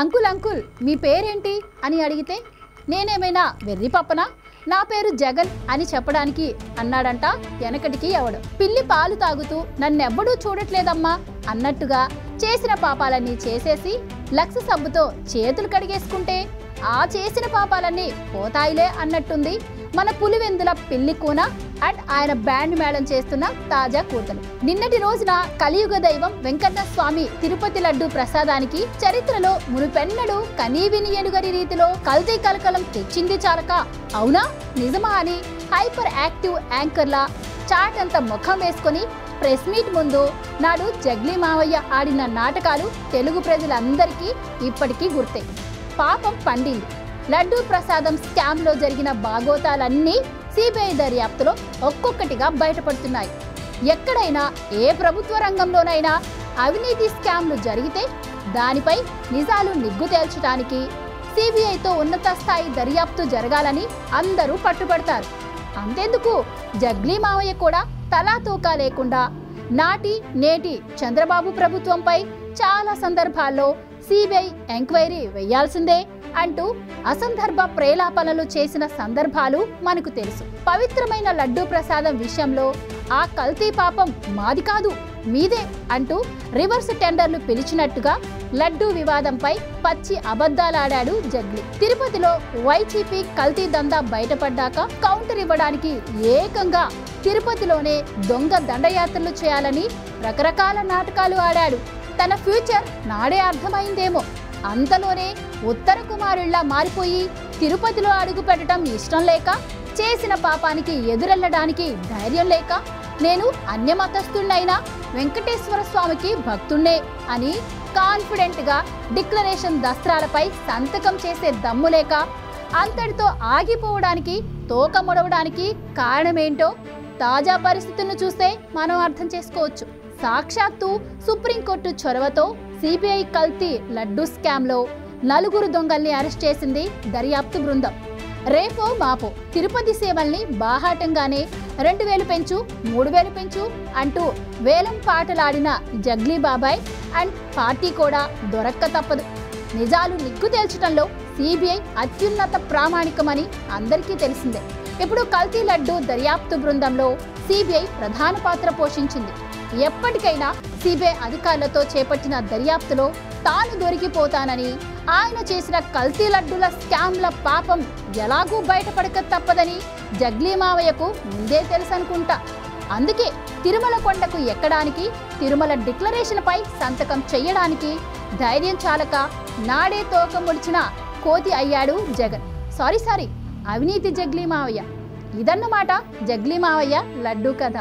Uncle uncle మీ పేరేంటి అని అడిగితే నేనేమైనా వెర్రి పప్పనా, నా పేరు జగన్ అని చెప్పడానికి అన్నాడంట వెనకటికి ఎవడు. పిల్లి పాలు తాగుతూ నన్నెవ్వడూ చూడట్లేదమ్మా అన్నట్టుగా చేసిన పాపాలన్నీ చేసేసి లక్స్ సబ్బుతో చేతులు కడిగేసుకుంటే ఆ చేసిన పాపాలన్నీ పోతాయిలే అన్నట్టుంది మన పులివెందుల పిల్లి కూన అండ్ ఆయన బ్యాండ్ మేళం చేస్తున్న తాజా కూతలు. నిన్నటి రోజున కలియుగ దైవం వెంకన్న స్వామి తిరుపతి లడ్డు ప్రసాదానికి చరిత్రలో మునుపెన్నడు కనీవిని ఎనుగని రీతిలో కల్తీ కలకలం తెచ్చింది చాలక అవునా నిజమా అని హైపర్ యాక్టివ్ యాంకర్ల చాట్ అంత ముఖం వేసుకొని ప్రెస్ మీట్ ముందు నాడు జగ్లీ మావయ్య ఆడిన నాటకాలు తెలుగు ప్రజలందరికీ ఇప్పటికీ గుర్తే. పాపం పండింది. లడ్డూ ప్రసాదం స్కామ్ లో జరిగిన బాగోతాలన్నీ సిబిఐ దర్యాప్తులో ఒక్కొక్కటిగా బయటపడుతున్నాయి. ఎక్కడైనా ఏ ప్రభుత్వ రంగంలోనైనా అవినీతి స్కామ్లు జరిగితే దానిపై నిజాలు నిగ్గు తేల్చడానికి సిబిఐతో ఉన్నత స్థాయి దర్యాప్తు జరగాలని అందరూ పట్టుబడతారు. అంతెందుకు జగ్లీ మావయ్య కూడా తలా తూకా లేకుండా నాటి నేటి చంద్రబాబు ప్రభుత్వంపై చాలా సందర్భాల్లో సిబిఐ ఎంక్వైరీ వేయాల్సిందే అంటూ అసందర్భ ప్రేలాపనలు చేసిన సందర్భాలు మనకు తెలుసు. పవిత్రమైన లడ్డూ ప్రసాదం విషయంలో ఆ కల్తీ పాపం మాది కాదు మీదే అంటూ రివర్స్ టెండర్లు పిలిచినట్టుగా లడ్డూ వివాదంపై పచ్చి అబద్ధాలాడాడు జగ్లీ. తిరుపతిలో వైసీపీ కల్తీ దందా బయటపడ్డాక కౌంటర్ ఇవ్వడానికి ఏకంగా తిరుపతిలోనే దొంగ దండయాత్రలు చేయాలని రకరకాల నాటకాలు ఆడాడు. తన ఫ్యూచర్ నాడే అర్థమైందేమో. అంతలోనే ఉత్తర కుమారుళ్లా మారిపోయి తిరుపతిలో అడుగు పెట్టడం ఇష్టం లేక, చేసిన పాపానికి ఎదురెళ్లడానికి ధైర్యం లేక, నేను అన్యమతస్థున్నైనా వెంకటేశ్వర స్వామికి భక్తున్నే అని కాన్ఫిడెంట్ గా డిక్లరేషన్ దస్త్రాలపై సంతకం చేసే దమ్ము లేక, అంతటితో ఆగిపోవడానికి తోక ముడవడానికి కారణమేంటో తాజా పరిస్థితులను చూస్తే మనం అర్థం చేసుకోవచ్చు. సాక్షాత్తు సుప్రీంకోర్టు చొరవతో సిబిఐ కల్తీ లడ్డూ స్కామ్లో 4 దొంగల్ని అరెస్ట్ చేసింది దర్యాప్తు బృందం. రేపో మాపో తిరుపతి సేవల్ని బాహాటంగానే 2000 పెంచు 3000 పెంచు అంటూ వేలం పాటలాడిన జగ్లీ బాబాయ్ అండ్ పార్టీ కూడా దొరక్క తప్పదు. నిజాలు నిగ్గు తేల్చడంలో సిబిఐ అత్యున్నత ప్రామాణికమని అందరికీ తెలిసిందే. ఇప్పుడు కల్తీ లడ్డూ దర్యాప్తు బృందంలో సిబిఐ ప్రధాన పాత్ర పోషించింది. ఎప్పటికైనా సిబిఐ అధికారులతో చేపట్టిన దర్యాప్తులో తాను దొరికిపోతానని, ఆయన చేసిన కల్తీ లడ్డూల స్కామ్ల పాపం ఎలాగూ బయటపడక తప్పదని జగ్లీ మావయ్యకు ముందే తెలుసనుకుంటా. అందుకే తిరుమల కొండకు ఎక్కడానికి, తిరుమల డిక్లరేషన్ పై సంతకం చెయ్యడానికి ధైర్యం చాలక నాడే తోక ముడిచిన కోతి అయ్యాడు జగన్. సారీ అవినీతి జగ్లీ మావయ్య. ఇదన్నమాట జగ్లీ మావయ్య లడ్డూ కథ.